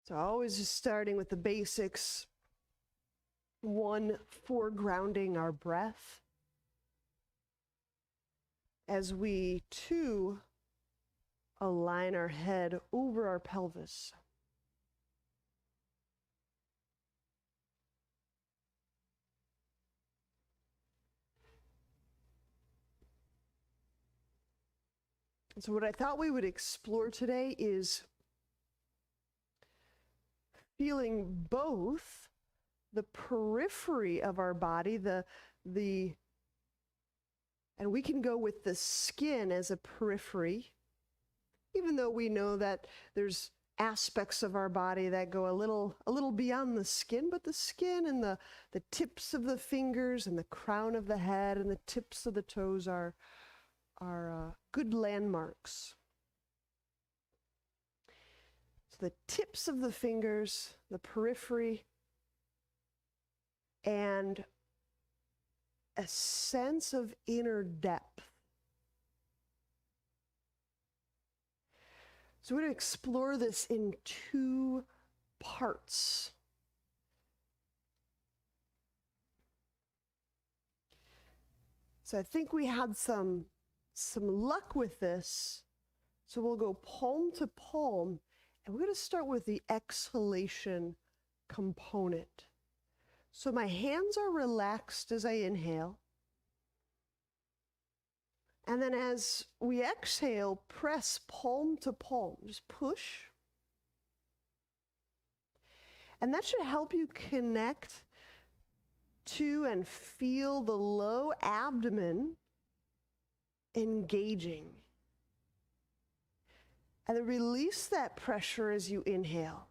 So always just starting with the basics. 1, foregrounding our breath. As we, 2, align our head over our pelvis. So what I thought we would explore today is feeling both the periphery of our body, and we can go with the skin as a periphery, even though we know that there's aspects of our body that go a little beyond the skin, but the skin and the tips of the fingers and the crown of the head and the tips of the toes are good landmarks. So the tips of the fingers, the periphery, and a sense of inner depth. So we're going to explore this in 2 parts. So I think we had some luck with this. So we'll go palm to palm, and we're going to start with the exhalation component. So my hands are relaxed as I inhale. And then as we exhale, press palm to palm. Just push. And that should help you connect to and feel the low abdomen engaging. And then release that pressure as you inhale.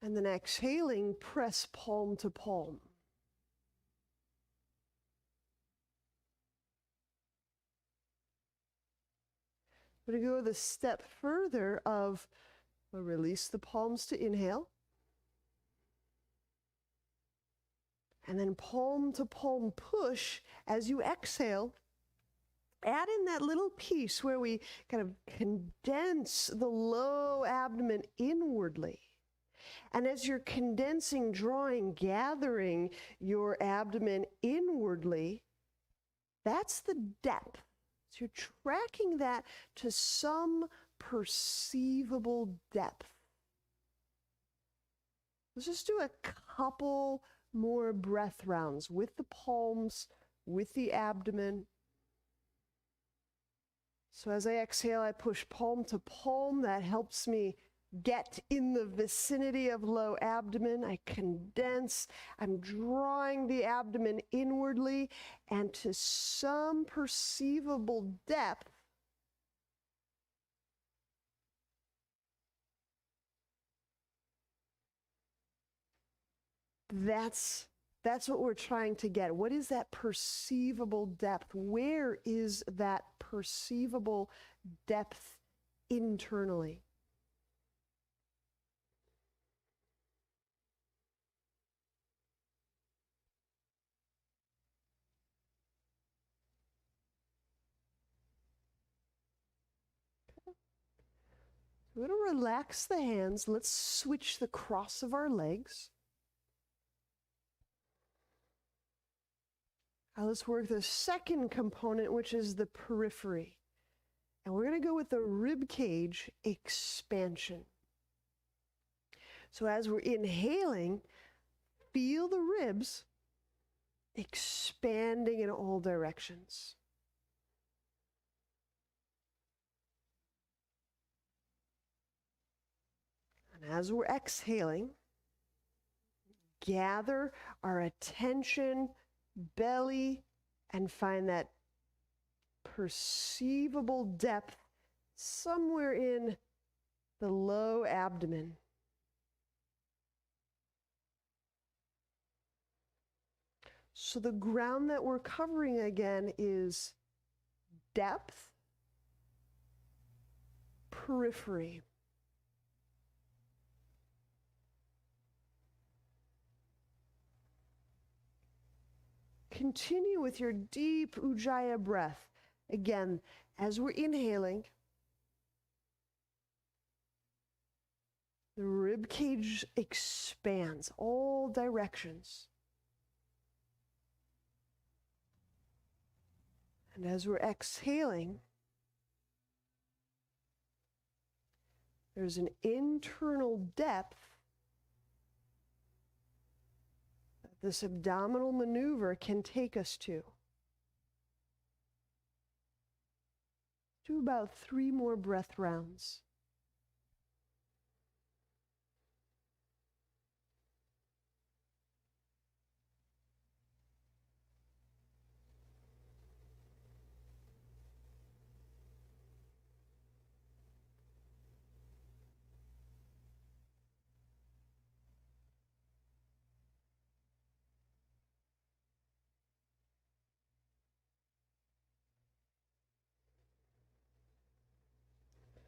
And then exhaling, press palm to palm. We're going to go the step further of release the palms to inhale. And then palm to palm push as you exhale. Add in that little piece where we kind of condense the low abdomen inwardly. And as you're condensing, drawing, gathering your abdomen inwardly, that's the depth. So you're tracking that to some perceivable depth. Let's just do a couple more breath rounds with the palms, with the abdomen. So as I exhale, I push palm to palm. That helps me get in the vicinity of low abdomen. I condense. I'm drawing the abdomen inwardly and to some perceivable depth. That's what we're trying to get. What is that perceivable depth? Where is that perceivable depth internally? We're going to relax the hands. Let's switch the cross of our legs. Now let's work the second component, which is the periphery. And we're going to go with the rib cage expansion. So as we're inhaling, feel the ribs expanding in all directions. And as we're exhaling, gather our attention, belly, and find that perceivable depth somewhere in the low abdomen. So the ground that we're covering again is depth, periphery. Continue with your deep Ujjayi breath. Again, as we're inhaling, The rib cage expands all directions. And as we're exhaling, there's an internal depth that this abdominal maneuver can take us to. Do about 3 more breath rounds.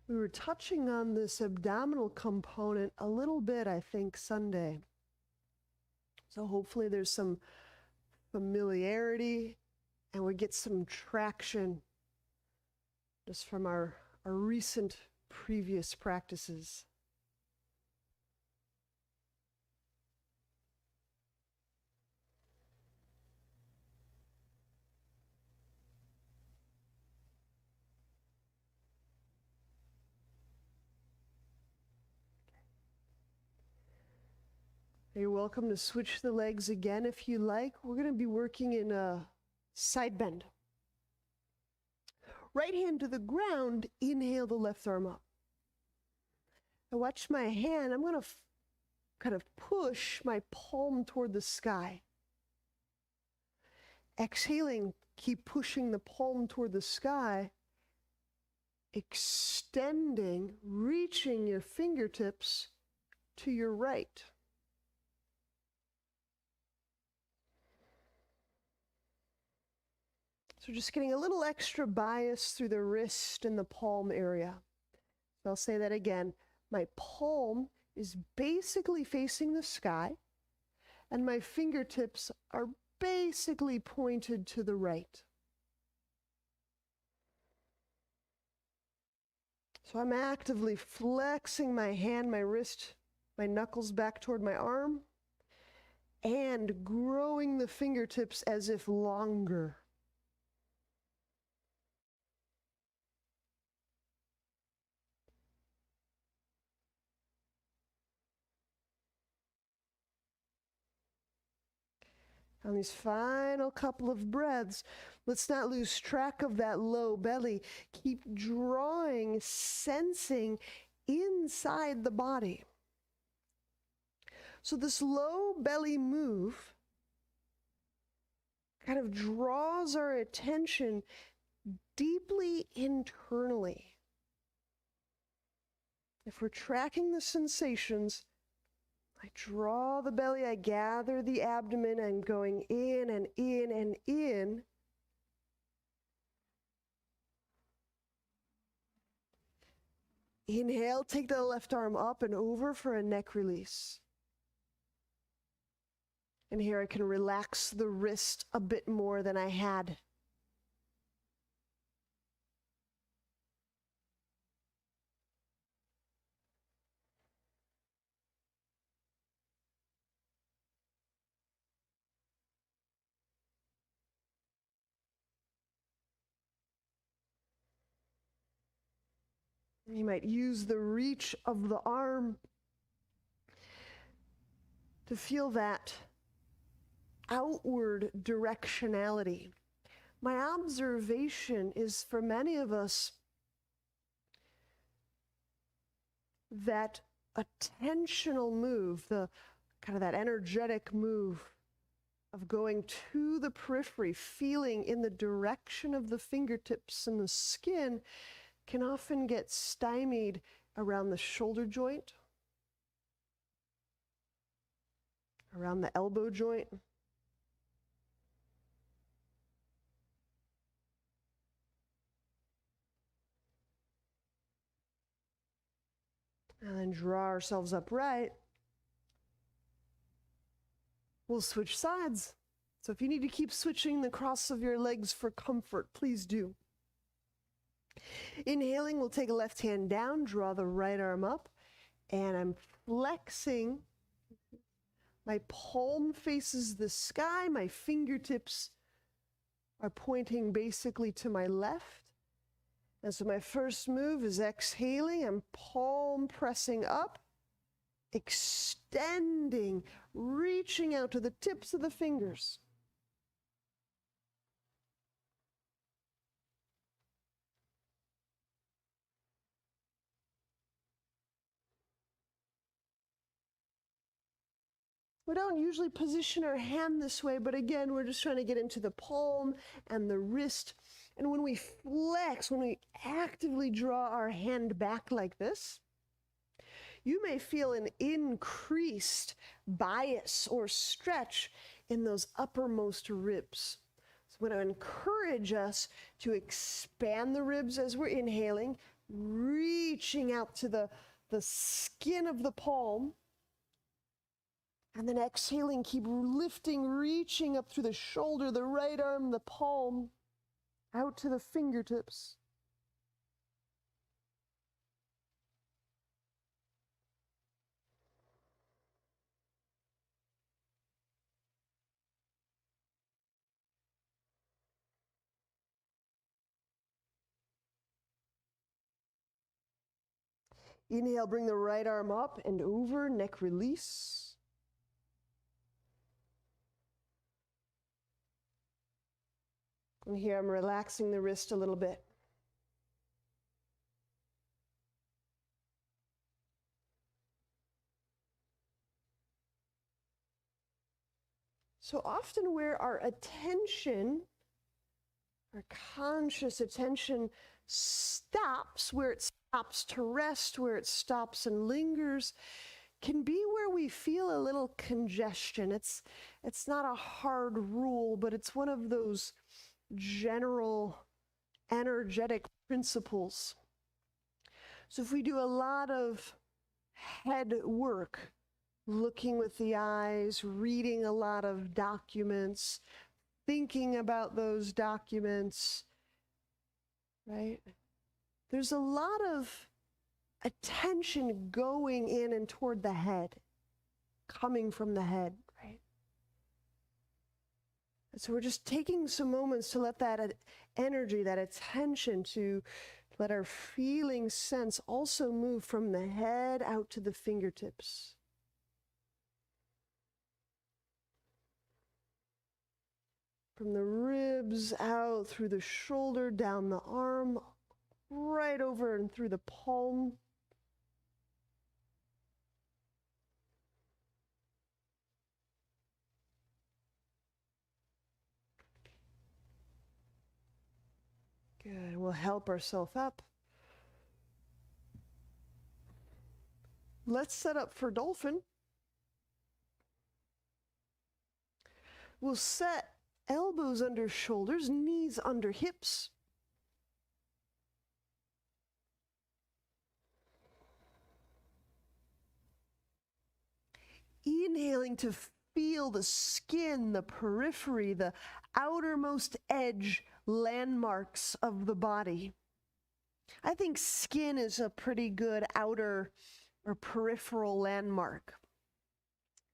We were touching on this abdominal component a little bit, I think, Sunday. So hopefully there's some familiarity and we get some traction just from our recent previous practices. You're welcome to switch the legs again if you like. We're going to be working in a side bend. Right hand to the ground, inhale the left arm up. Now watch my hand. I'm going to kind of push my palm toward the sky. Exhaling, keep pushing the palm toward the sky. Extending, reaching your fingertips to your right. So just getting a little extra bias through the wrist and the palm area. So I'll say that again. My palm is basically facing the sky, and my fingertips are basically pointed to the right. So I'm actively flexing my hand, my wrist, my knuckles back toward my arm, and growing the fingertips as if longer. On these final couple of breaths, let's not lose track of that low belly. Keep drawing, sensing inside the body. So this low belly move kind of draws our attention deeply internally. If we're tracking the sensations, I draw the belly, I gather the abdomen, I'm going in and in and in. Inhale, take the left arm up and over for a neck release. And here I can relax the wrist a bit more than I had. You might use the reach of the arm to feel that outward directionality. My observation is for many of us that attentional move, the kind of that energetic move of going to the periphery, feeling in the direction of the fingertips and the skin, can often get stymied around the shoulder joint, around the elbow joint. And then draw ourselves upright. We'll switch sides. So if you need to keep switching the cross of your legs for comfort, please do. Inhaling, we'll take a left hand down, draw the right arm up. And I'm flexing. My palm faces the sky. My fingertips are pointing basically to my left. And so my first move is exhaling. I'm palm pressing up, extending, reaching out to the tips of the fingers. We don't usually position our hand this way, but again, we're just trying to get into the palm and the wrist. And when we flex, when we actively draw our hand back like this, you may feel an increased bias or stretch in those uppermost ribs. So I'm going to encourage us to expand the ribs as we're inhaling, reaching out to the skin of the palm. And then exhaling, keep lifting, reaching up through the shoulder, the right arm, the palm, out to the fingertips. Inhale, bring the right arm up and over, neck release. And here I'm relaxing the wrist a little bit. So often where our attention, our conscious attention stops, where it stops to rest, where it stops and lingers, can be where we feel a little congestion. It's not a hard rule, but it's one of those general energetic principles. So if we do a lot of head work, looking with the eyes, reading a lot of documents, thinking about those documents, right? There's a lot of attention going in and toward the head, coming from the head, right? And so we're just taking some moments to let that energy, that attention, to let our feeling sense also move from the head out to the fingertips. From the ribs out through the shoulder, down the arm, right over and through the palm. Good. We'll help ourselves up. Let's set up for Dolphin. We'll set elbows under shoulders, knees under hips. Inhaling to feel the skin, the periphery, the outermost edge landmarks of the body. I think skin is a pretty good outer or peripheral landmark.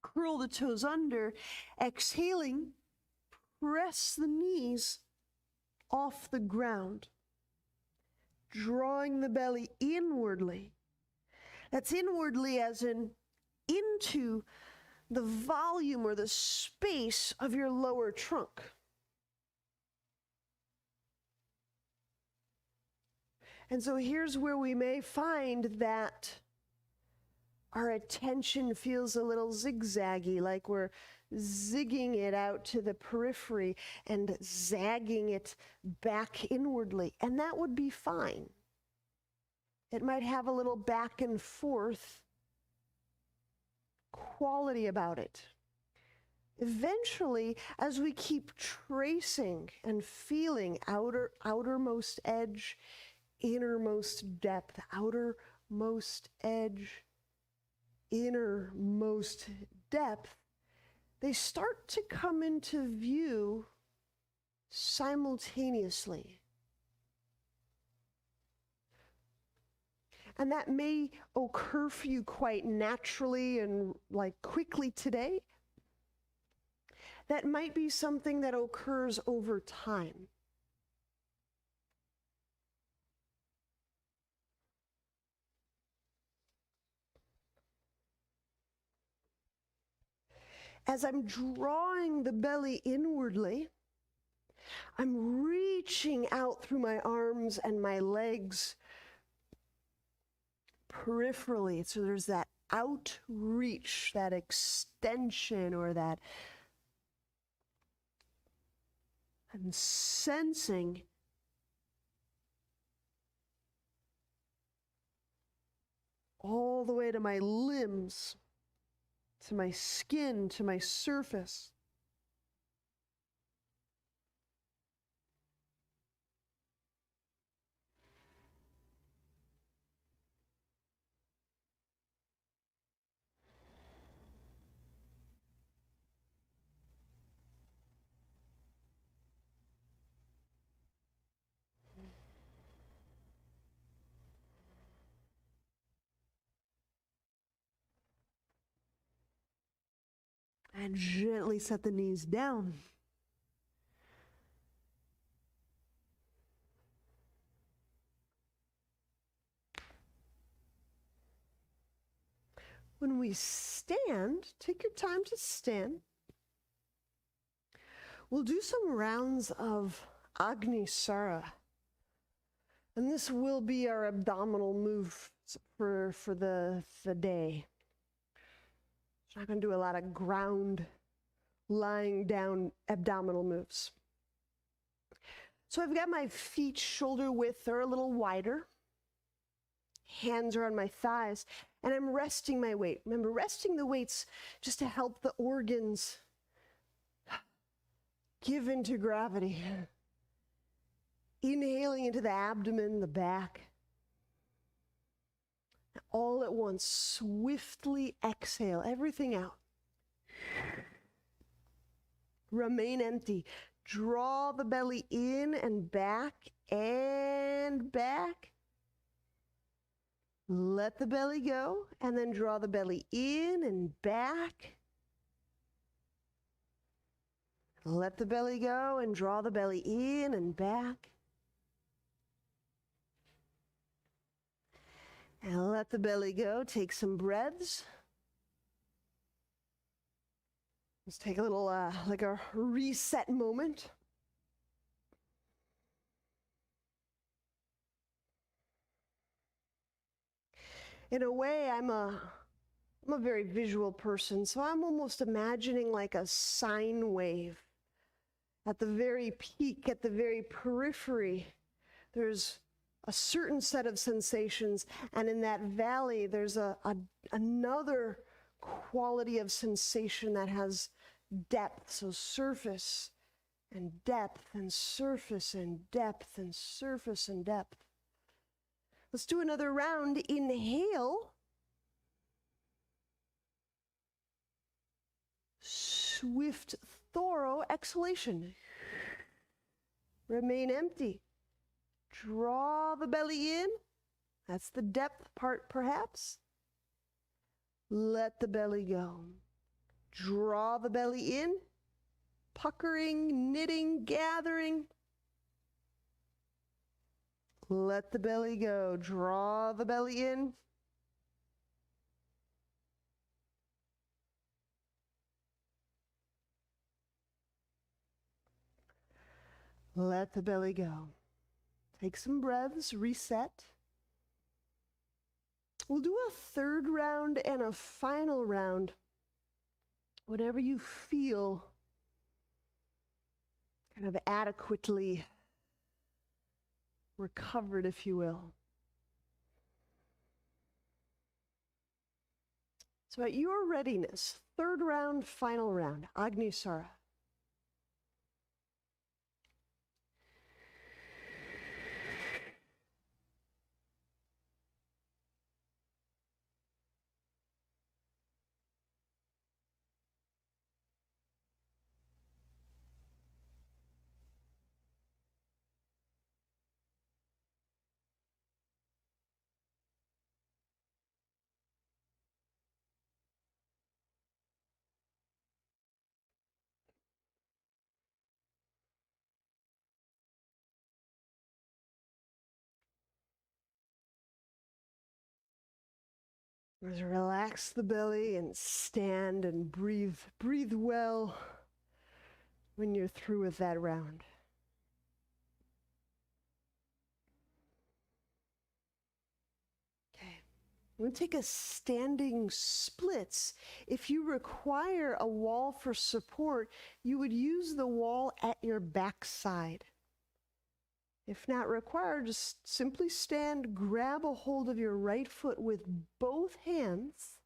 Curl the toes under, exhaling, press the knees off the ground, drawing the belly inwardly. That's inwardly as in into the volume or the space of your lower trunk. And so here's where we may find that our attention feels a little zigzaggy, like we're zigging it out to the periphery and zagging it back inwardly. And that would be fine. It might have a little back and forth quality about it. Eventually, as we keep tracing and feeling outermost edge, innermost depth, outermost edge, innermost depth, they start to come into view simultaneously. And that may occur for you quite naturally and like quickly today. That might be something that occurs over time. As I'm drawing the belly inwardly, I'm reaching out through my arms and my legs peripherally. So there's that outreach, that extension, or that I'm sensing all the way to my limbs, to my skin, to my surface. And gently set the knees down. When we stand, take your time to stand. We'll do some rounds of Agnisara. And this will be our abdominal move for the day. I'm not going to do a lot of ground, lying down abdominal moves. So I've got my feet shoulder width or a little wider. Hands are on my thighs, and I'm resting my weight. Remember, resting the weight's just to help the organs give into gravity. Inhaling into the abdomen, the back. All at once, swiftly exhale everything out. Remain empty. Draw the belly in and back and back. Let the belly go, and then draw the belly in and back. Let the belly go and draw the belly in and back. And let the belly go. Take some breaths. Let's take a little, like a reset moment. In a way, I'm a very visual person, so I'm almost imagining like a sine wave. At the very peak, at the very periphery, there's a certain set of sensations, and in that valley, there's another quality of sensation that has depth, so surface and depth and surface and depth and surface and depth. Let's do another round. Inhale. Swift, thorough exhalation. Remain empty. Draw the belly in. That's the depth part, perhaps. Let the belly go. Draw the belly in. Puckering, knitting, gathering. Let the belly go. Draw the belly in. Let the belly go. Take some breaths, reset. We'll do a third round and a final round. Whatever you feel kind of adequately recovered, if you will. So at your readiness, third round, final round, Agnisara. Just relax the belly and stand and breathe. Breathe well when you're through with that round. Okay. We'll take a standing splits. If you require a wall for support, you would use the wall at your backside. If not required, just simply stand, grab a hold of your right foot with both hands,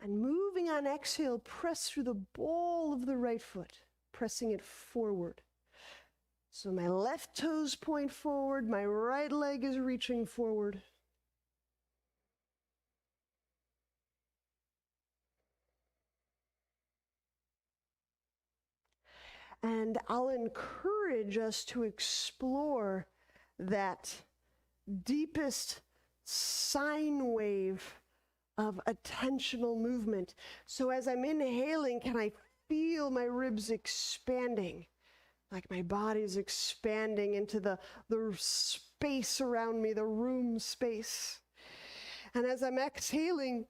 and moving on exhale, press through the ball of the right foot, pressing it forward. So my left toes point forward, my right leg is reaching forward. And I'll encourage us to explore that deepest sine wave of attentional movement. So as I'm inhaling, can I feel my ribs expanding? Like my body's expanding into the space around me, the room space. And as I'm exhaling,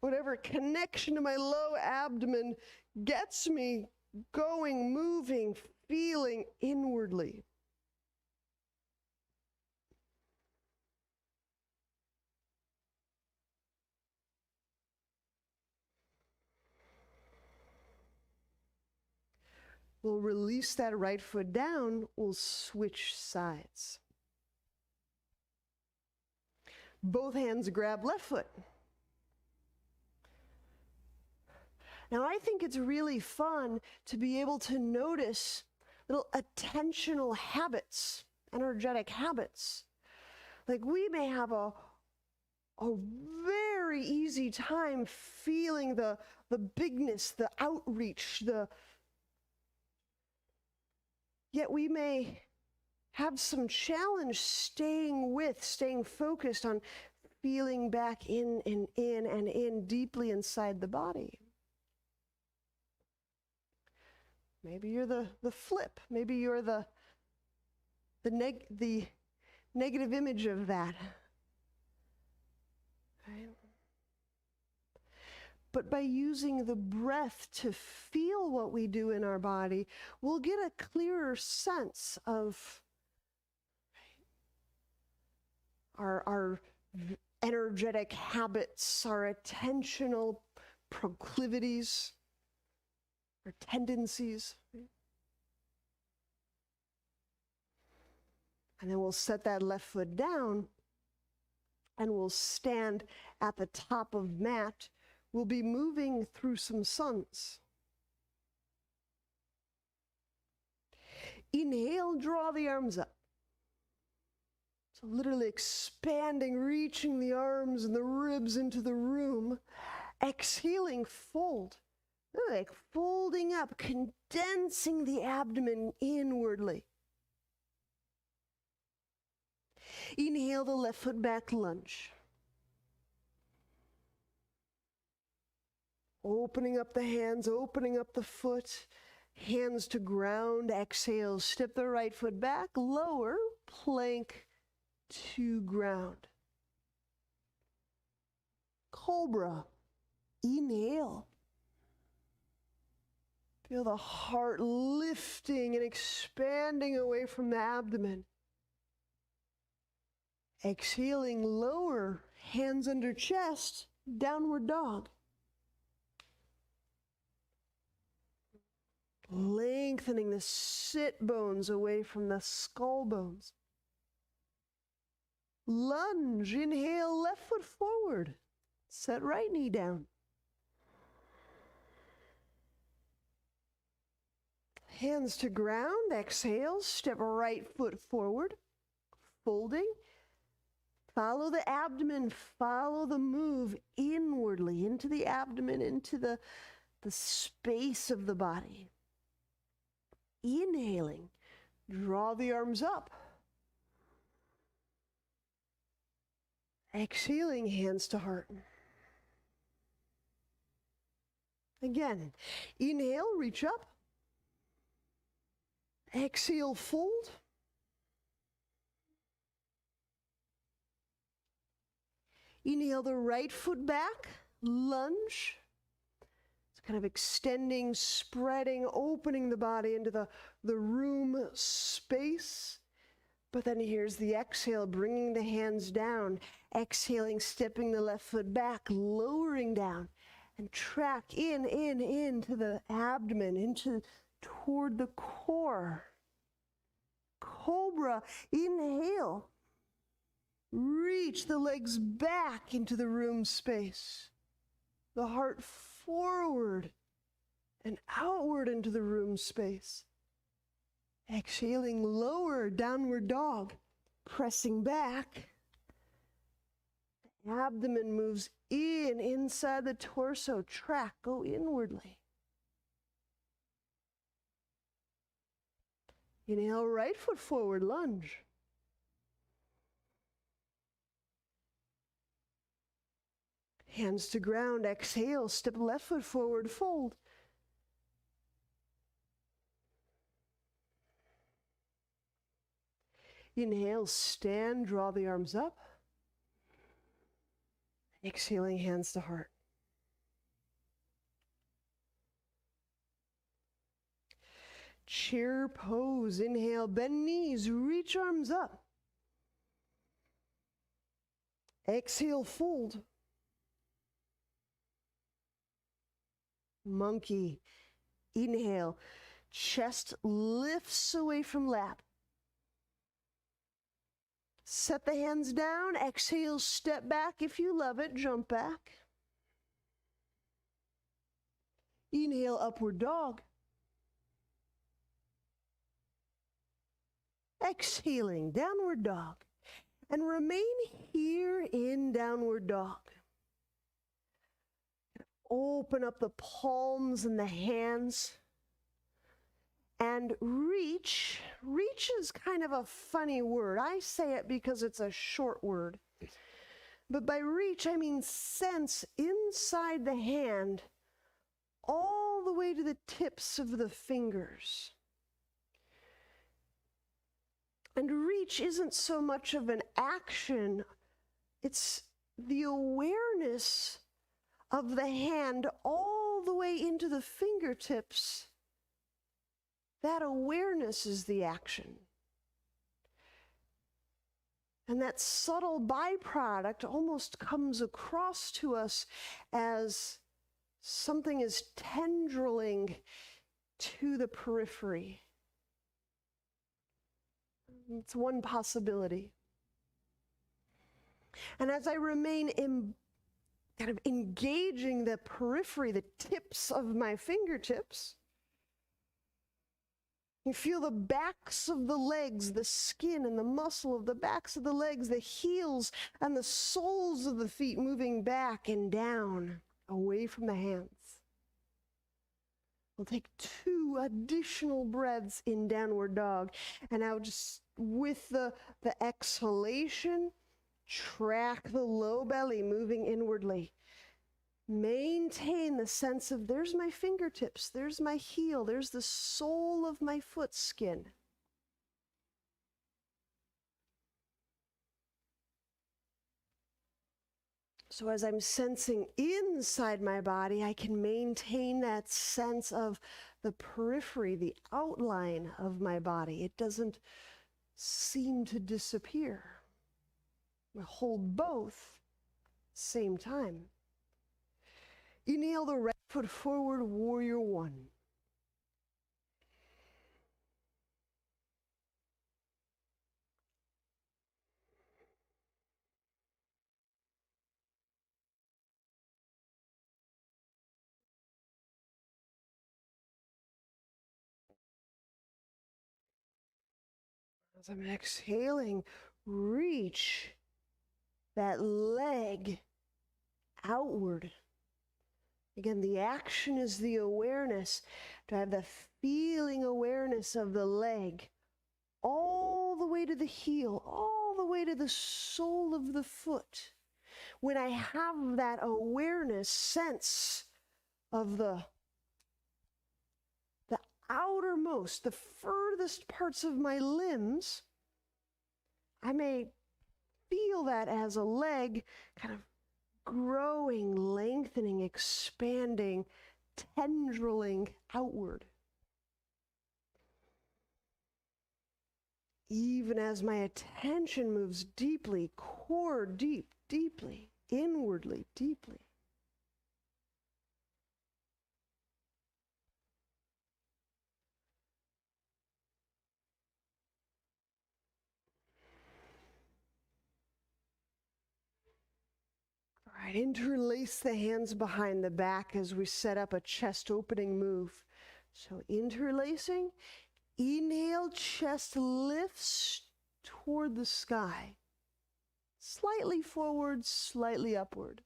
whatever connection to my low abdomen gets me going, moving, feeling inwardly. We'll release that right foot down, we'll switch sides. Both hands grab left foot. Now I think it's really fun to be able to notice little attentional habits, energetic habits. Like we may have a very easy time feeling the bigness, the outreach, yet we may have some challenge staying focused on feeling back in and in deeply inside the body. Maybe you're the flip. Maybe you're the negative image of that. Right? But by using the breath to feel what we do in our body, we'll get a clearer sense of our energetic habits, our attentional proclivities, our tendencies. And then we'll set that left foot down and we'll stand at the top of mat. We'll be moving through some suns. Inhale, draw the arms up. So literally expanding, reaching the arms and the ribs into the room. Exhaling, fold. Like folding up, condensing the abdomen inwardly. Inhale the left foot back, lunge. Opening up the hands, opening up the foot, hands to ground, exhale, step the right foot back, lower, plank to ground. Cobra, inhale. Feel the heart lifting and expanding away from the abdomen. Exhaling, lower, hands under chest, downward dog. Lengthening the sit bones away from the skull bones. Lunge, inhale, left foot forward. Set right knee down. Hands to ground, exhale, step right foot forward, folding. Follow the abdomen, follow the move inwardly into the abdomen, into the space of the body. Inhaling, draw the arms up. Exhaling, hands to heart. Again, inhale, reach up. Exhale, fold. Inhale the right foot back, lunge. It's kind of extending, spreading, opening the body into the room space. But then here's the exhale, bringing the hands down. Exhaling, stepping the left foot back, lowering down. And track into the abdomen, toward the core. Cobra, inhale. Reach the legs back into the room space. The heart forward and outward into the room space. Exhaling, lower, downward dog. Pressing back. The abdomen moves inside the torso. Track, go inwardly. Inhale, right foot forward, lunge. Hands to ground, exhale, step left foot forward, fold. Inhale, stand, draw the arms up. Exhaling, hands to heart. Chair pose, inhale, bend knees, reach arms up. Exhale, fold. Monkey, inhale, chest lifts away from lap. Set the hands down, exhale, step back. If you love it, jump back. Inhale, upward dog. Exhaling, downward dog. And remain here in downward dog. Open up the palms and the hands. And reach. Reach is kind of a funny word. I say it because it's a short word. But by reach, I mean sense inside the hand all the way to the tips of the fingers. And reach isn't so much of an action, it's the awareness of the hand all the way into the fingertips. That awareness is the action. And that subtle byproduct almost comes across to us as something is tendriling to the periphery. It's one possibility. And as I remain kind of engaging the periphery, the tips of my fingertips, you feel the backs of the legs, the skin and the muscle of the backs of the legs, the heels and the soles of the feet moving back and down, away from the hands. We'll take 2 additional breaths in downward dog. And now just with the exhalation, track the low belly moving inwardly. Maintain the sense of there's my fingertips, there's my heel, there's the sole of my foot skin. So as I'm sensing inside my body, I can maintain that sense of the periphery, the outline of my body. It doesn't seem to disappear. I hold both same time. Inhale the right foot forward, warrior 1. As I'm exhaling, reach that leg outward. Again, the action is the awareness, to have the feeling awareness of the leg all the way to the heel, all the way to the sole of the foot. When I have that awareness, sense of the outermost, the furthest parts of my limbs, I may feel that as a leg kind of growing, lengthening, expanding, tendriling outward. Even as my attention moves deeply, core deep, deeply, inwardly, deeply. All right, interlace the hands behind the back as we set up a chest opening move. So interlacing, inhale, chest lifts toward the sky. Slightly forward, slightly upward.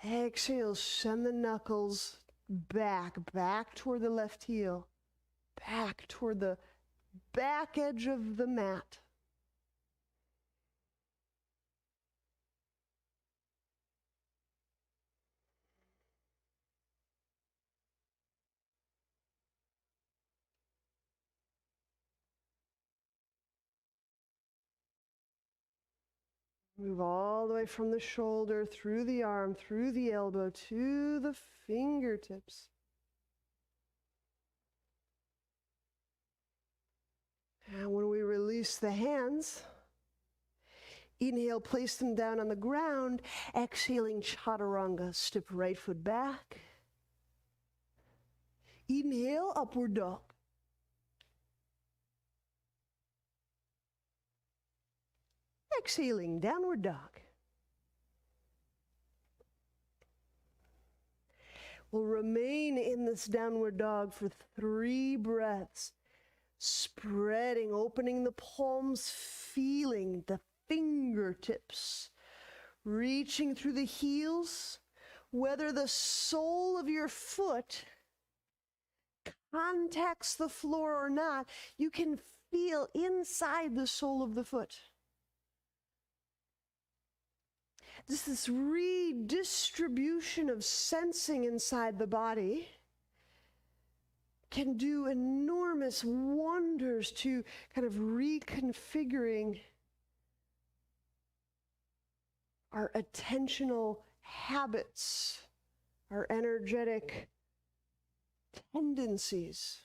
Exhale, send the knuckles back toward the left heel, back toward the back edge of the mat. Move all the way from the shoulder, through the arm, through the elbow, to the fingertips. And when we release the hands, inhale, place them down on the ground. Exhaling, chaturanga, step right foot back. Inhale, upward dog. Exhaling, downward dog. We'll remain in this downward dog for 3 breaths. Spreading, opening the palms, feeling the fingertips. Reaching through the heels. Whether the sole of your foot contacts the floor or not, you can feel inside the sole of the foot. This redistribution of sensing inside the body can do enormous wonders to kind of reconfiguring our attentional habits, our energetic tendencies.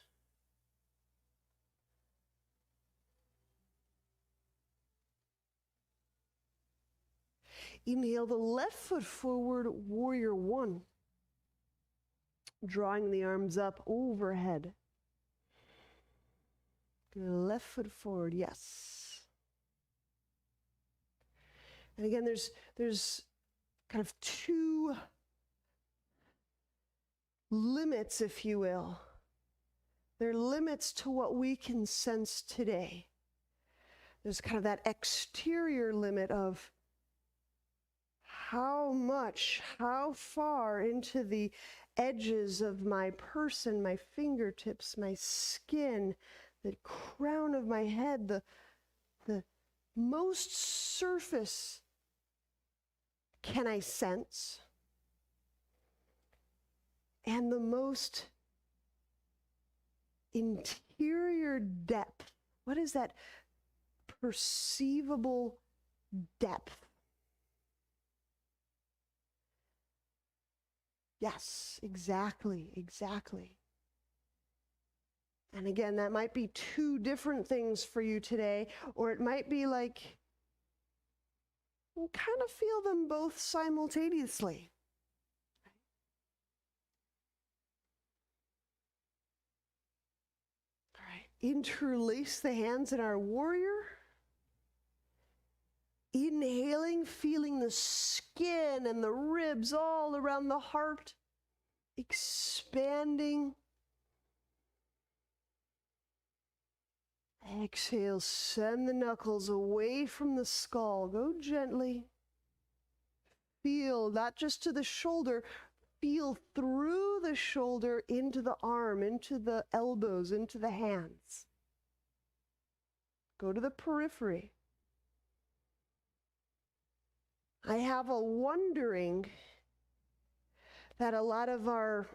Inhale the left foot forward, warrior 1. Drawing the arms up overhead. Left foot forward, yes. And again, there's kind of 2 limits, if you will. There are limits to what we can sense today. There's kind of that exterior limit of how far into the edges of my person, my fingertips, my skin, the crown of my head, the most surface can I sense, and the most interior depth. What is that perceivable depth? Yes, exactly. And again, that might be 2 different things for you today, or it might be like you kind of feel them both simultaneously. All right, interlace the hands in our warrior. Inhaling, feeling the skin and the ribs all around the heart, expanding. Exhale, send the knuckles away from the skull. Go gently. Feel, not just to the shoulder, feel through the shoulder into the arm, into the elbows, into the hands. Go to the periphery. I have a wondering that a lot of our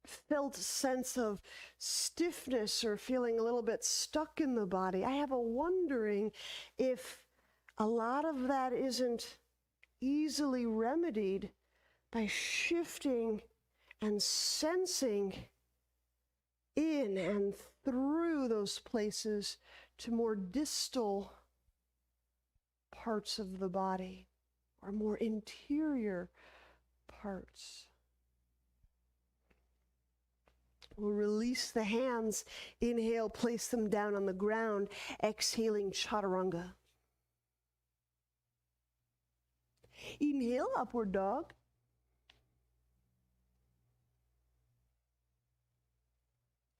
felt sense of stiffness or feeling a little bit stuck in the body, I have a wondering if a lot of that isn't easily remedied by shifting and sensing in and through those places to more distal parts of the body or more interior parts. We'll release the hands. Inhale, place them down on the ground. Exhaling, chaturanga. Inhale, upward dog.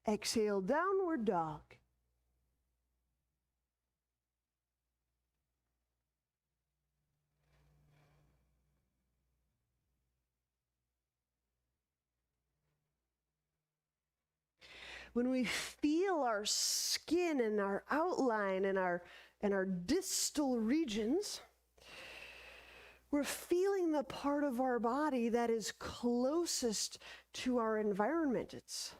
Exhale, downward dog. When we feel our skin and our outline and our distal regions, we're feeling the part of our body that is closest to our environment. It's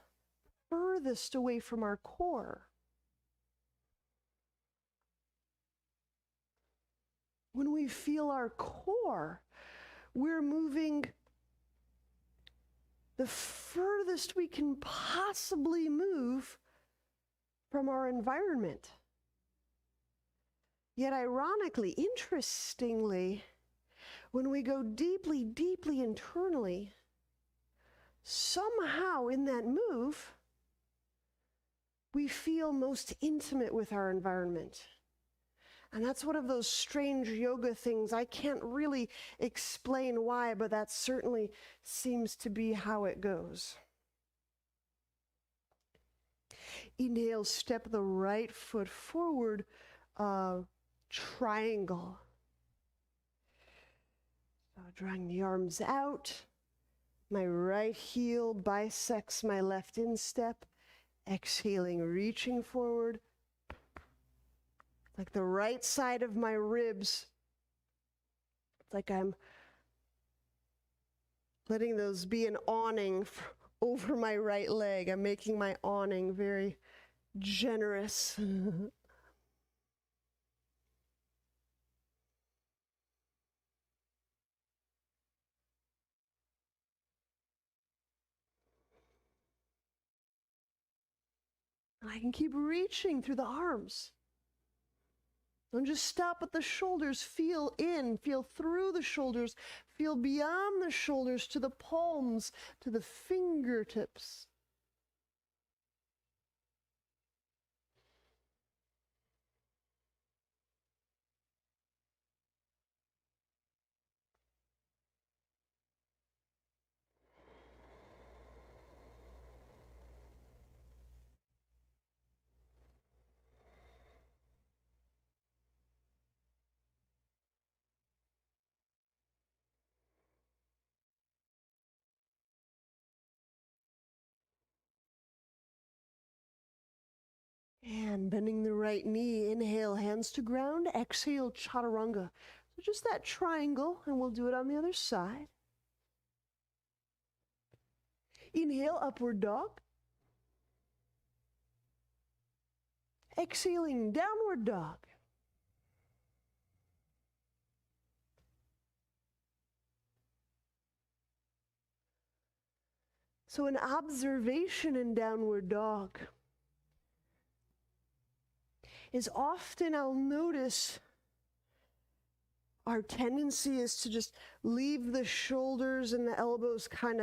furthest away from our core. When we feel our core, we're moving the furthest we can possibly move from our environment. Yet ironically, interestingly, when we go deeply, deeply internally, somehow in that move, we feel most intimate with our environment. And that's one of those strange yoga things. I can't really explain why, but that certainly seems to be how it goes. Inhale, step the right foot forward, triangle. Drawing the arms out. My right heel bisects my left instep. Exhaling, reaching forward. Like the right side of my ribs. It's like I'm letting those be an awning over my right leg. I'm making my awning very generous. And I can keep reaching through the arms. Don't just stop at the shoulders. Feel in, feel through the shoulders, feel beyond the shoulders to the palms, to the fingertips. And bending the right knee, inhale, hands to ground, exhale, chaturanga. So just that triangle, and we'll do it on the other side. Inhale, upward dog. Exhaling, downward dog. So an observation in downward dog is often I'll notice our tendency is to just leave the shoulders and the elbows kind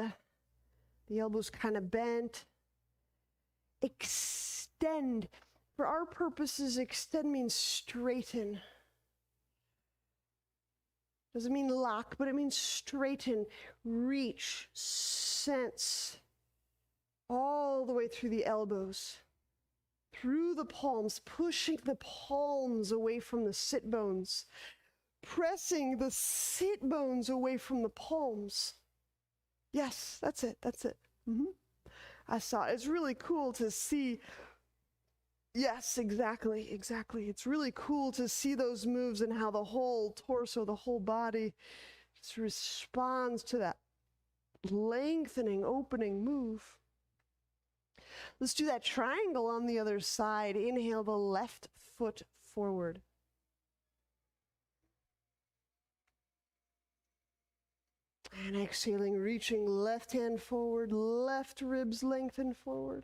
of bent. Extend. For our purposes, extend means straighten. Doesn't mean lock, but it means straighten, reach, sense, all the way through the elbows, through the palms, pushing the palms away from the sit bones, pressing the sit bones away from the palms. Yes, that's it. I saw it. It's really cool to see. Yes, exactly. It's really cool to see those moves and how the whole torso, the whole body just responds to that lengthening, opening move. Let's do that triangle on the other side. Inhale the left foot forward. And exhaling, reaching left hand forward, left ribs lengthen forward.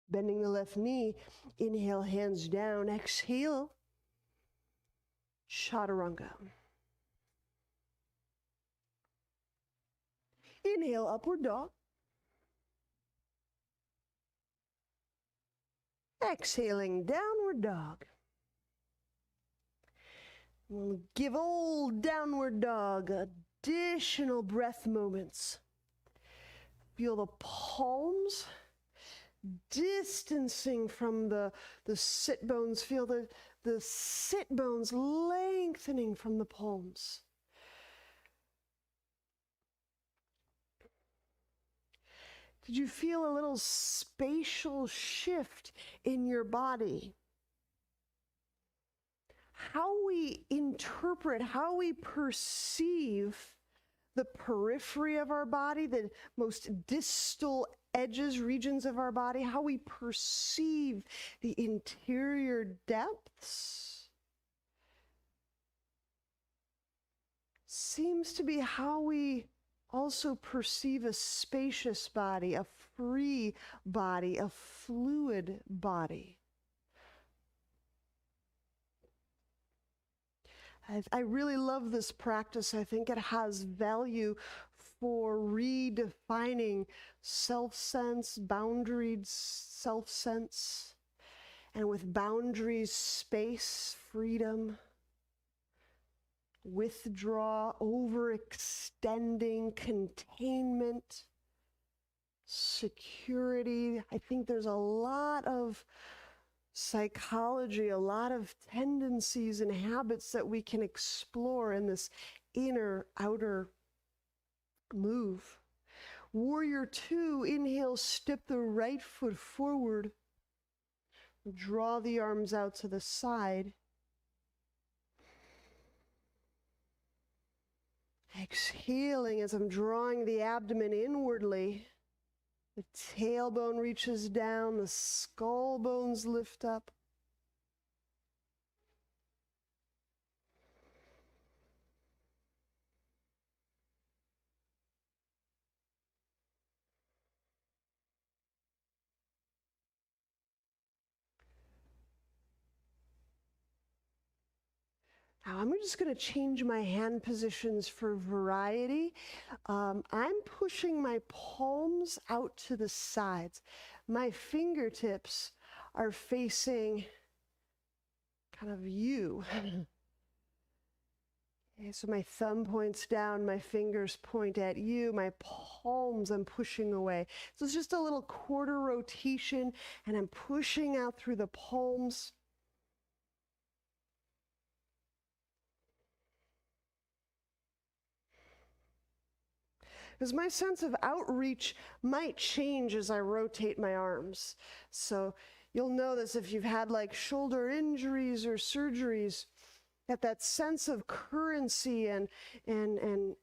Bending the left knee, inhale, hands down, exhale, chaturanga. Inhale, upward dog. Exhaling, downward dog. We'll give old downward dog additional breath moments. Feel the palms distancing from the sit bones. Feel the sit bones lengthening from the palms. Did you feel a little spatial shift in your body? How we interpret, how we perceive the periphery of our body, the most distal edges, regions of our body, how we perceive the interior depths, seems to be how we also perceive a spacious body, a free body, a fluid body. I really love this practice. I think it has value for redefining self-sense, boundaried self-sense, and with boundaries, space, freedom, withdraw, overextending, containment, security. I think there's a lot of psychology, a lot of tendencies and habits that we can explore in this inner-outer move. Warrior two, inhale, step the right foot forward. Draw the arms out to the side. Exhaling as I'm drawing the abdomen inwardly. The tailbone reaches down, the skull bones lift up. Now I'm just going to change my hand positions for variety. I'm pushing my palms out to the sides. My fingertips are facing kind of you. Okay, so my thumb points down, my fingers point at you, my palms I'm pushing away. So it's just a little quarter rotation, and I'm pushing out through the palms. Because my sense of outreach might change as I rotate my arms. So you'll know this if you've had like shoulder injuries or surgeries, that sense of currency and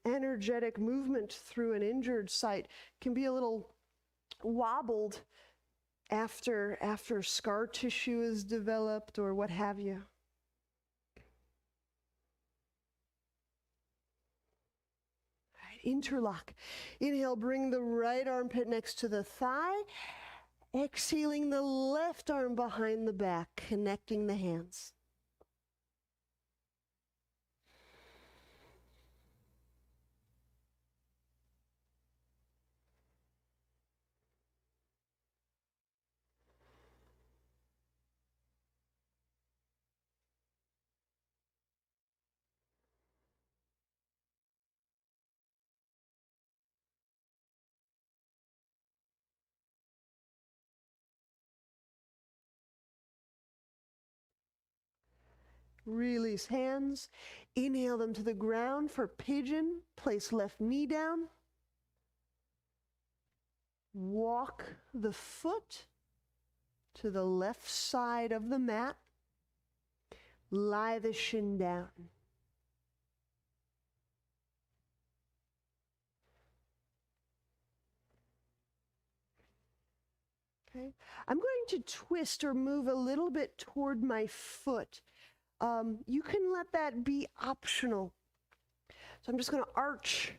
energetic movement through an injured site can be a little wobbled after scar tissue is developed or what have you. Interlock. Inhale, bring the right armpit next to the thigh. Exhaling the left arm behind the back, connecting the hands. Release hands. Inhale them to the ground for pigeon. Place left knee down. Walk the foot to the left side of the mat. Lie the shin down. Okay. I'm going to twist or move a little bit toward my foot. You can let that be optional. So I'm just going to arch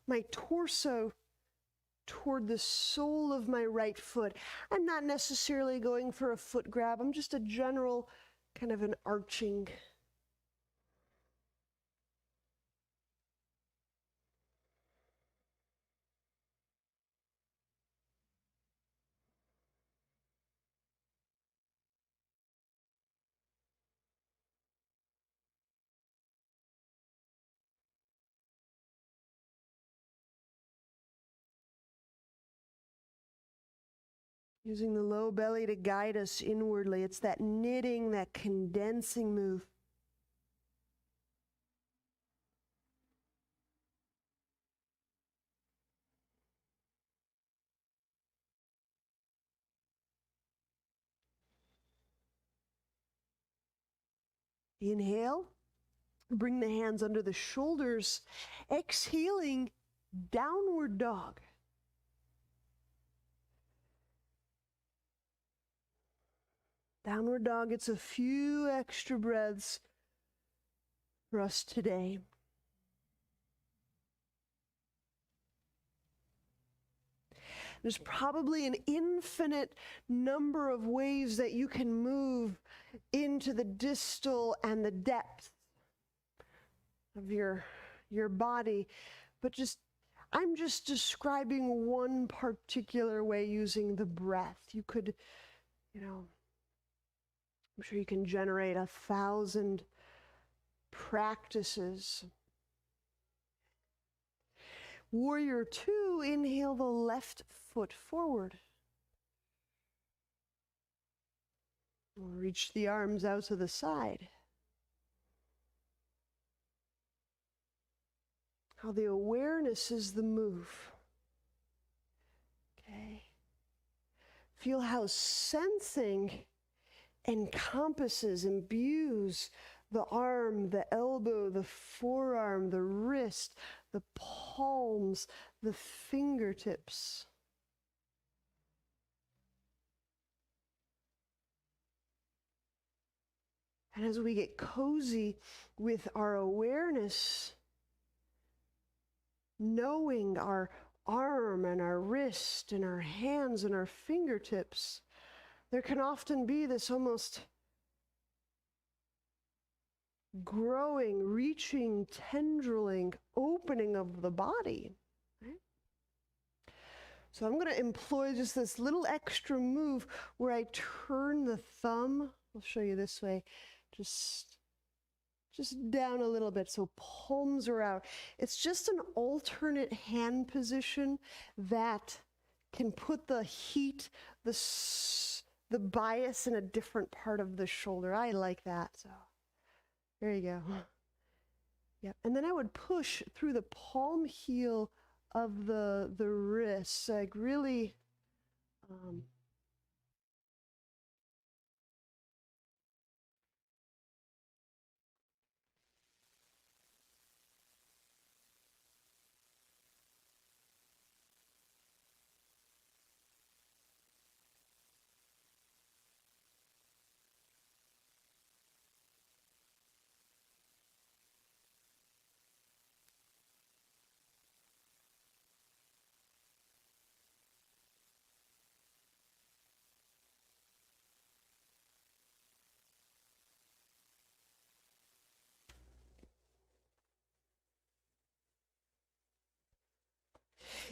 my torso toward the sole of my right foot. I'm not necessarily going for a foot grab. I'm just a general kind of an arching. Using the low belly to guide us inwardly. It's that knitting, that condensing move. Inhale. Bring the hands under the shoulders. Exhaling, downward dog. Downward dog gets a few extra breaths for us today. There's probably an infinite number of ways that you can move into the distal and the depth of your body, but I'm just describing one particular way using the breath. You could, I'm sure you can generate 1,000 practices. Warrior 2, inhale the left foot forward. Reach the arms out to the side. How the awareness is the move. Okay. Feel how sensing encompasses, imbues the arm, the elbow, the forearm, the wrist, the palms, the fingertips. And as we get cozy with our awareness, knowing our arm and our wrist and our hands and our fingertips, there can often be this almost growing, reaching, tendriling, opening of the body. Right? So I'm going to employ just this little extra move where I turn the thumb. I'll show you this way. Just down a little bit, so palms are out. It's just an alternate hand position that can put the heat, the bias in a different part of the shoulder. I like that. So there you go. Yep. And then I would push through the palm heel of the wrist, like really.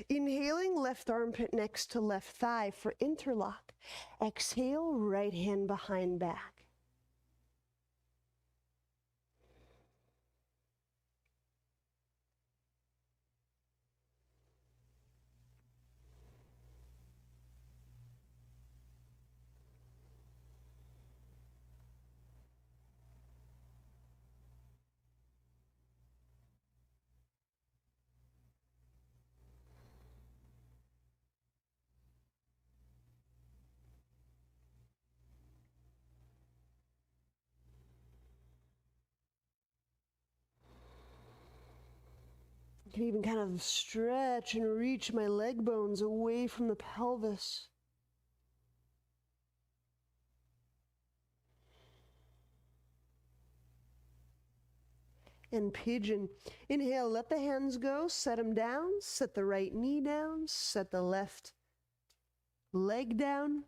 Inhaling, left armpit next to left thigh for interlock. Exhale, right hand behind back. I can even kind of stretch and reach my leg bones away from the pelvis. And pigeon. Inhale, let the hands go, set them down, set the right knee down, set the left leg down.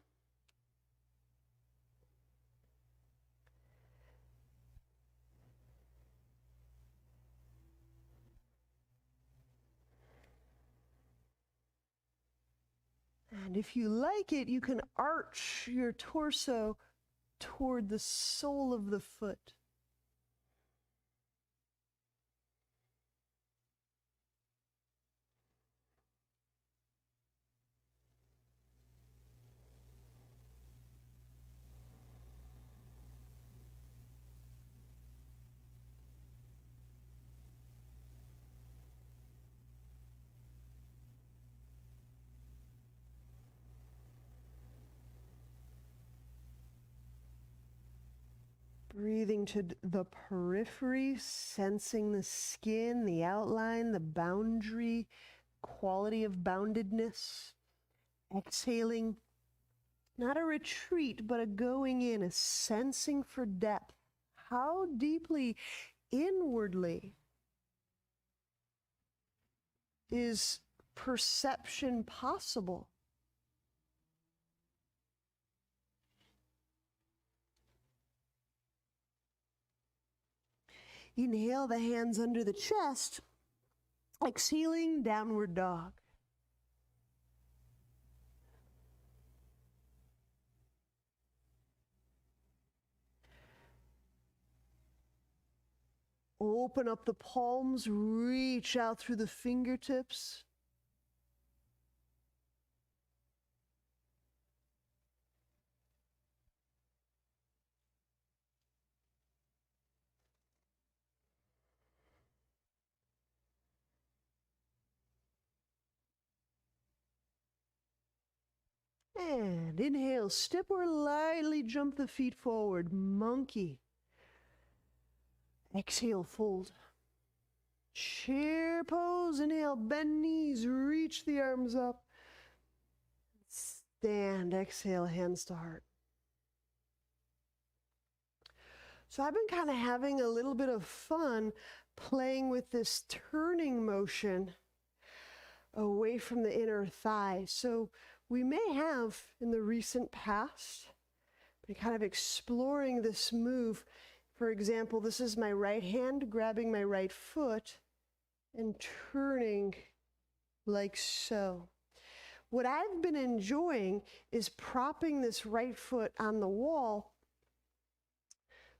And if you like it, you can arch your torso toward the sole of the foot. Breathing to the periphery, sensing the skin, the outline, the boundary, quality of boundedness. Exhaling, not a retreat, but a going in, a sensing for depth. How deeply inwardly is perception possible? Inhale the hands under the chest. Exhaling, downward dog. Open up the palms, reach out through the fingertips. And inhale, step or lightly jump the feet forward, monkey. Exhale, fold. Chair pose, inhale, bend knees, reach the arms up. Stand, exhale, hands to heart. So I've been kind of having a little bit of fun playing with this turning motion away from the inner thigh. So we may have, in the recent past, been kind of exploring this move. For example, this is my right hand grabbing my right foot and turning like so. What I've been enjoying is propping this right foot on the wall.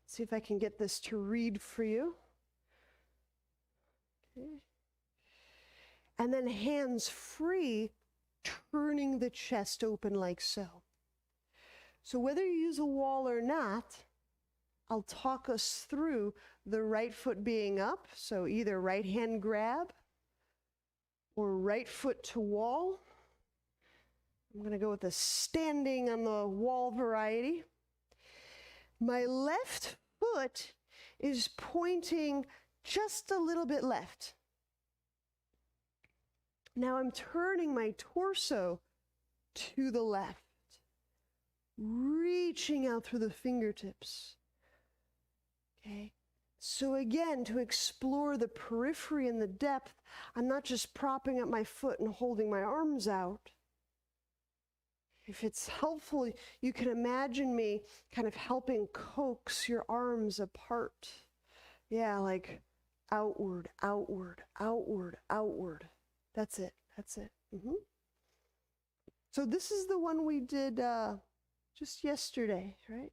Let's see if I can get this to read for you. Okay. And then hands free, turning the chest open like so. So whether you use a wall or not, I'll talk us through the right foot being up, so either right hand grab or right foot to wall. I'm going to go with the standing on the wall variety. My left foot is pointing just a little bit left. Now I'm turning my torso to the left, reaching out through the fingertips. Okay, so again, to explore the periphery and the depth, I'm not just propping up my foot and holding my arms out. If it's helpful, you can imagine me kind of helping coax your arms apart. Yeah, like outward, outward, outward, outward. That's it. That's it. Mm-hmm. So this is the one we did just yesterday, right?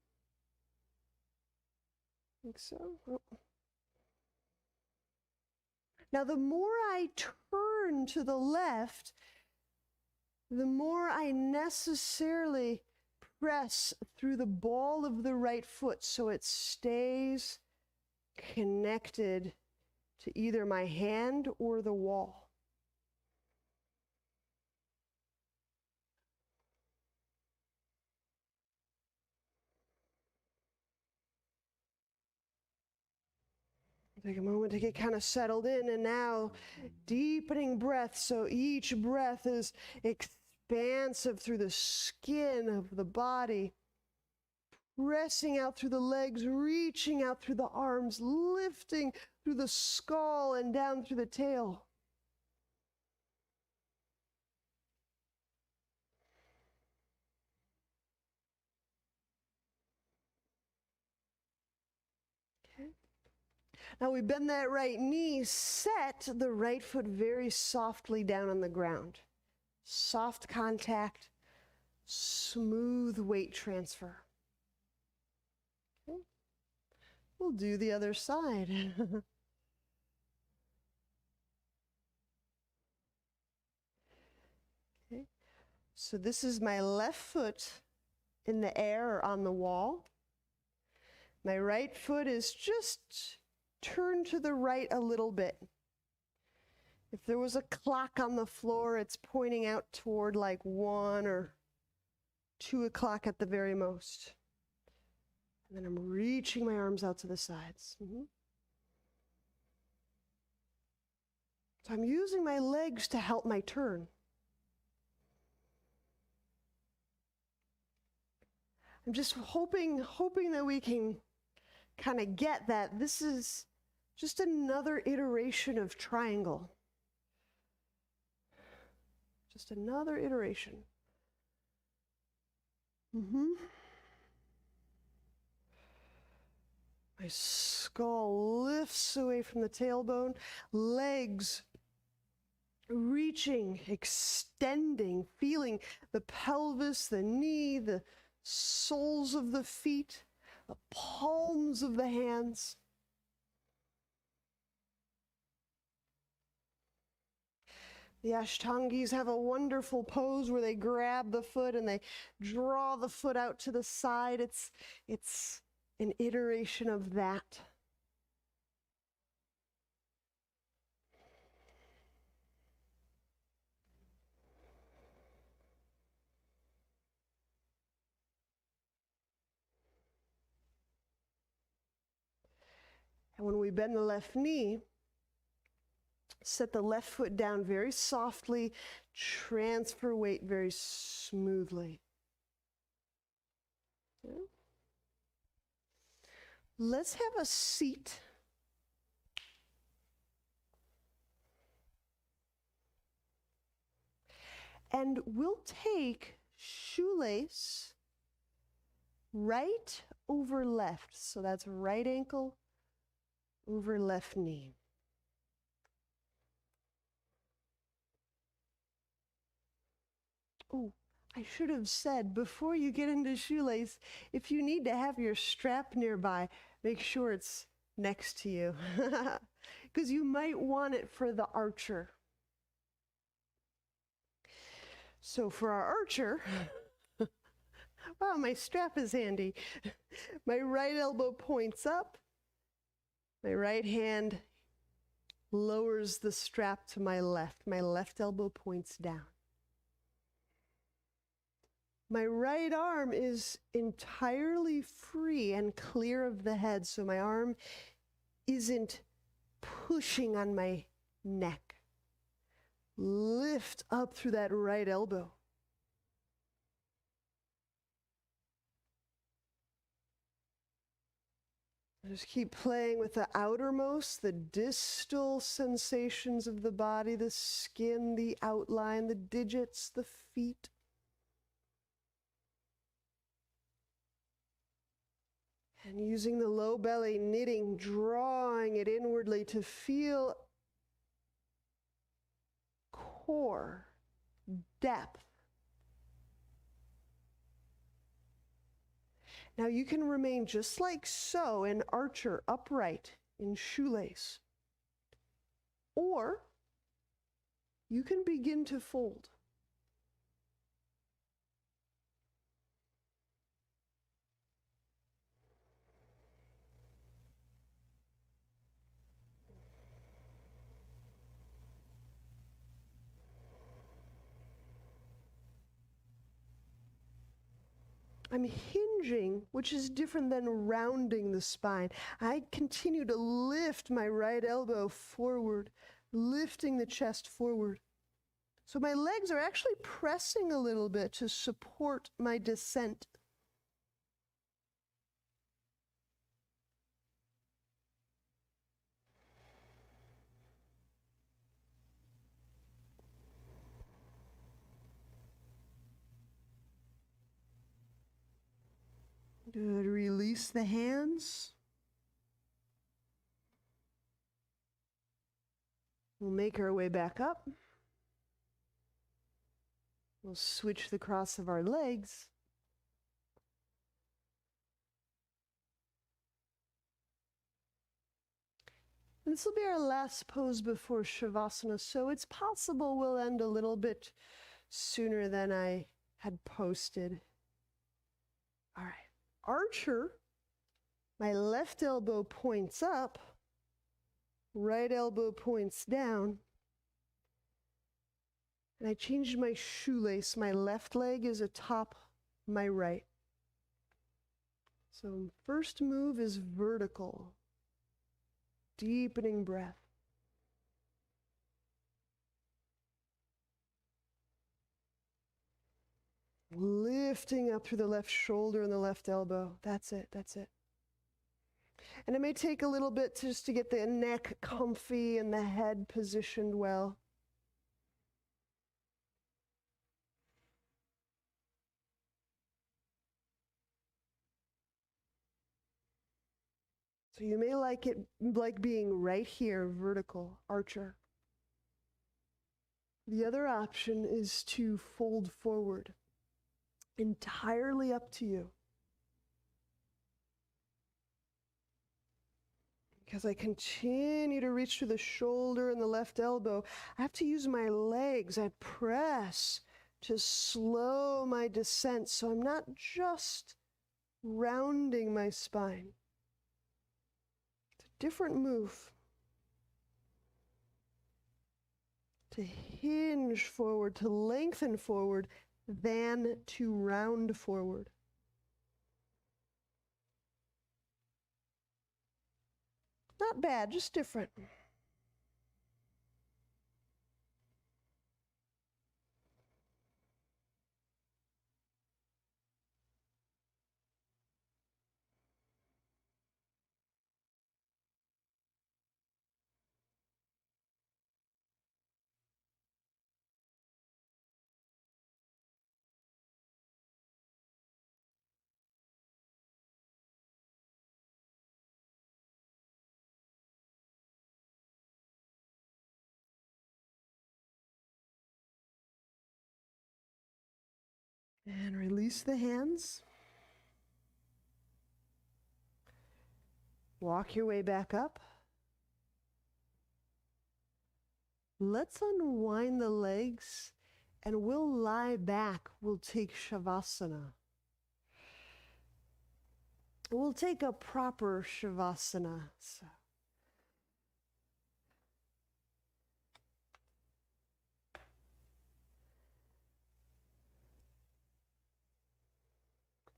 I think so. Oh. Now, the more I turn to the left, the more I necessarily press through the ball of the right foot so it stays connected to either my hand or the wall. Take a moment to get kind of settled in, and now deepening breath. So each breath is expansive through the skin of the body, pressing out through the legs, reaching out through the arms, lifting through the skull and down through the tail. Now we bend that right knee, set the right foot very softly down on the ground. Soft contact, smooth weight transfer. Okay. We'll do the other side. Okay. So this is my left foot in the air or on the wall. My right foot is just turned to the right a little bit. If there was a clock on the floor, it's pointing out toward like 1 or 2 o'clock at the very most. And then I'm reaching my arms out to the sides. So I'm using my legs to help my turn. I'm just hoping that we can kind of get that this is just another iteration of triangle. Just another iteration. My skull lifts away from the tailbone, legs reaching, extending, feeling the pelvis, the knee, the soles of the feet, the palms of the hands. The Ashtangis have a wonderful pose where they grab the foot and they draw the foot out to the side. It's an iteration of that. And when we bend the left knee, set the left foot down very softly, transfer weight very smoothly. Yeah. Let's have a seat. And we'll take shoelace right over left. So that's right ankle over left knee. Oh, I should have said, before you get into shoelace, if you need to have your strap nearby, make sure it's next to you. Because you might want it for the archer. So for our archer, wow, my strap is handy. My right elbow points up. My right hand lowers the strap to my left. My left elbow points down. My right arm is entirely free and clear of the head, so my arm isn't pushing on my neck. Lift up through that right elbow. Just keep playing with the outermost, the distal sensations of the body, the skin, the outline, the digits, the feet. And using the low belly, knitting, drawing it inwardly to feel core, depth. Now you can remain just like so, an archer, upright in shoelace. Or you can begin to fold. I'm hinging, which is different than rounding the spine. I continue to lift my right elbow forward, lifting the chest forward. So my legs are actually pressing a little bit to support my descent. Good. Release the hands. We'll make our way back up. We'll switch the cross of our legs. And this will be our last pose before Shavasana, so it's possible we'll end a little bit sooner than I had posted. All right. Archer, my left elbow points up, right elbow points down. And I changed my shoelace. My left leg is atop my right. So first move is vertical. Deepening breath. Lifting up through the left shoulder and the left elbow. That's it, that's it. And it may take a little bit just to get the neck comfy and the head positioned well. So you may like it like being right here, vertical, archer. The other option is to fold forward. Entirely up to you. Because I continue to reach through the shoulder and the left elbow, I have to use my legs. I press to slow my descent so I'm not just rounding my spine. It's a different move. To hinge forward, to lengthen forward, than to round forward. Not bad, just different. And release the hands. Walk your way back up. Let's unwind the legs and we'll lie back. We'll take Shavasana. We'll take a proper Shavasana.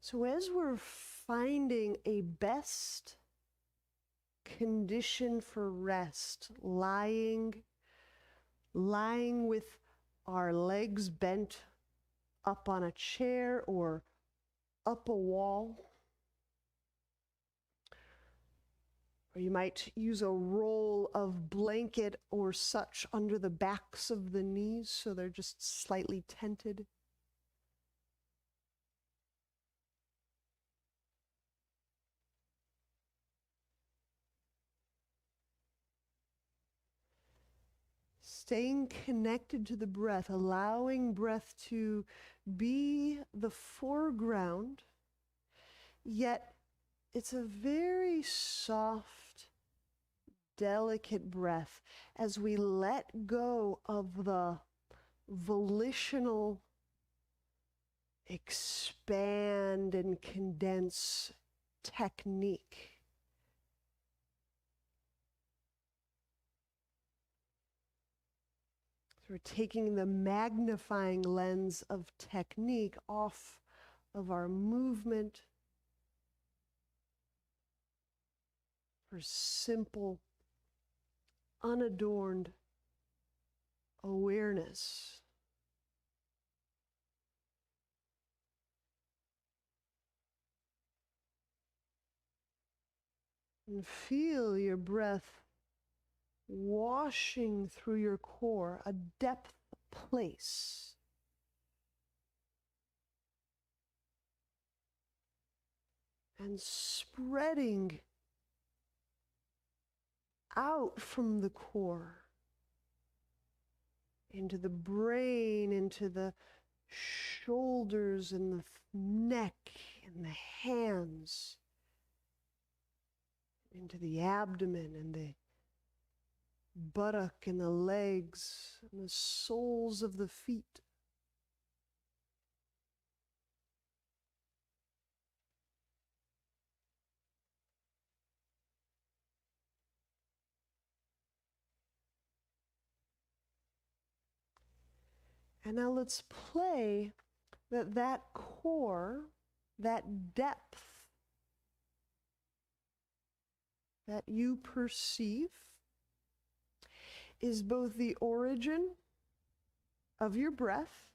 So as we're finding a best condition for rest, lying with our legs bent up on a chair or up a wall. Or you might use a roll of blanket or such under the backs of the knees so they're just slightly tented. Staying connected to the breath, allowing breath to be the foreground, yet it's a very soft, delicate breath as we let go of the volitional expand and condense technique. So we're taking the magnifying lens of technique off of our movement, for simple, unadorned awareness. And feel your breath washing through your core, a depth place. And spreading out from the core into the brain, into the shoulders and the neck and the hands, into the abdomen and the buttock and the legs and the soles of the feet. And now let's play that core, that depth that you perceive is both the origin of your breath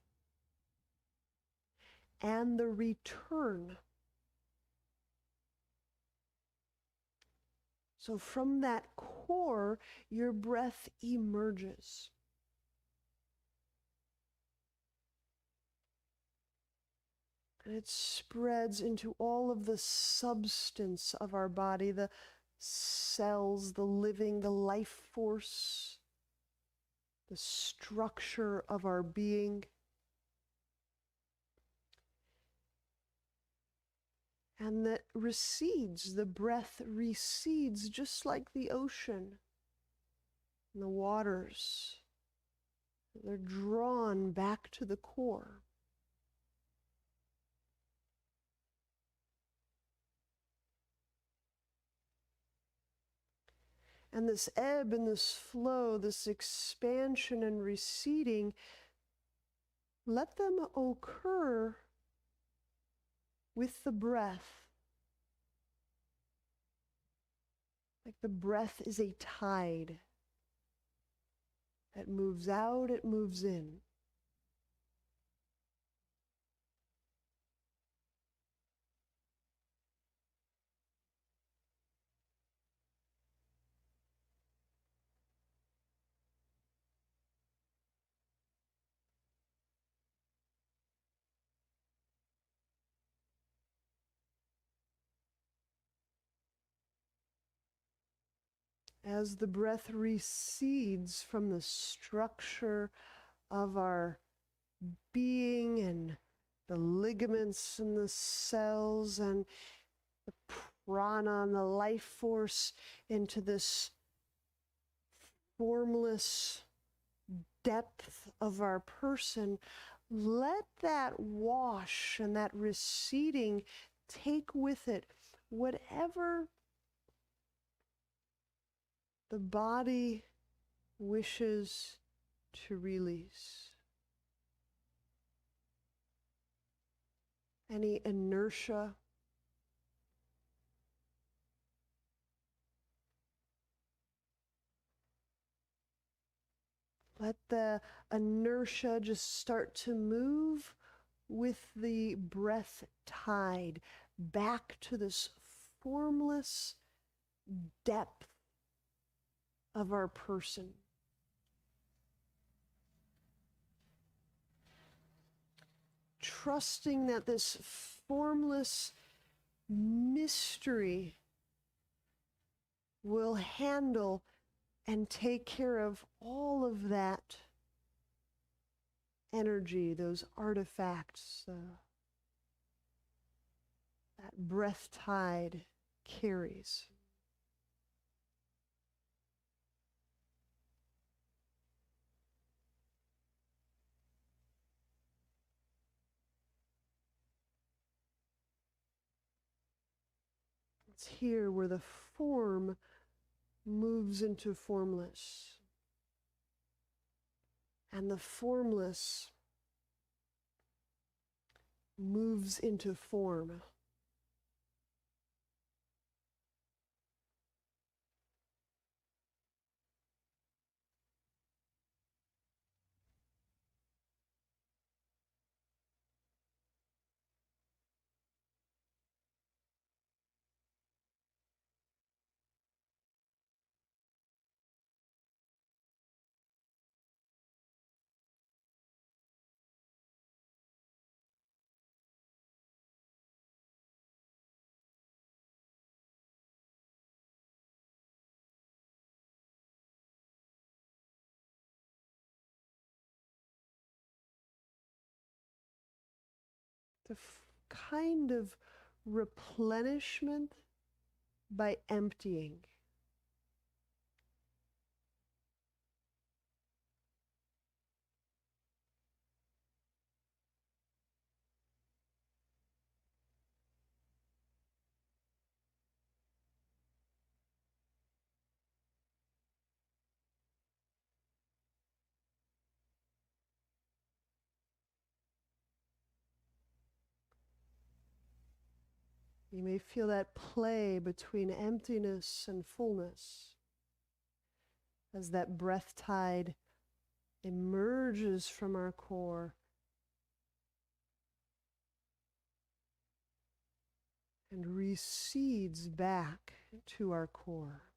and the return. So from that core, your breath emerges. And it spreads into all of the substance of our body, the cells, the living, the life force, the structure of our being. And that recedes, the breath recedes just like the ocean and the waters. They're drawn back to the core. And this ebb and this flow, this expansion and receding, let them occur with the breath. Like the breath is a tide that moves out, it moves in. As the breath recedes from the structure of our being and the ligaments and the cells and the prana and the life force into this formless depth of our person, let that wash and that receding take with it whatever the body wishes to release. Any inertia, let the inertia just start to move with the breath tide back to this formless depth of our person. Trusting that this formless mystery will handle and take care of all of that energy, those artifacts, that breath tide carries. It's here where the form moves into formless. And the formless moves into form. The kind of replenishment by emptying. You may feel that play between emptiness and fullness as that breath tide emerges from our core and recedes back to our core.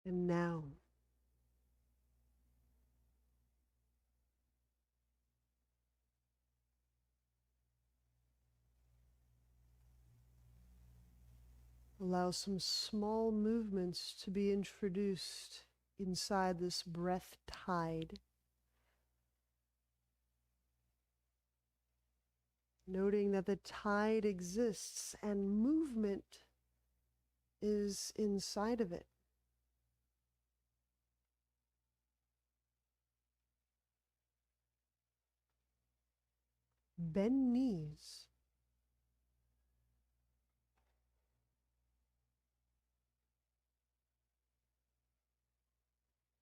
And now, allow some small movements to be introduced inside this breath tide. Noting that the tide exists and movement is inside of it. Bend knees.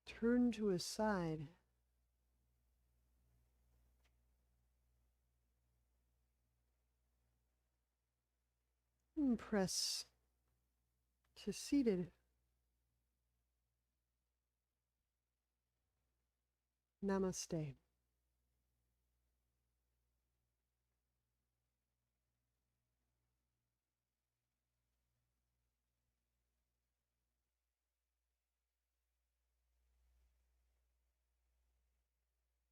Turn to a side. And press to seated. Namaste.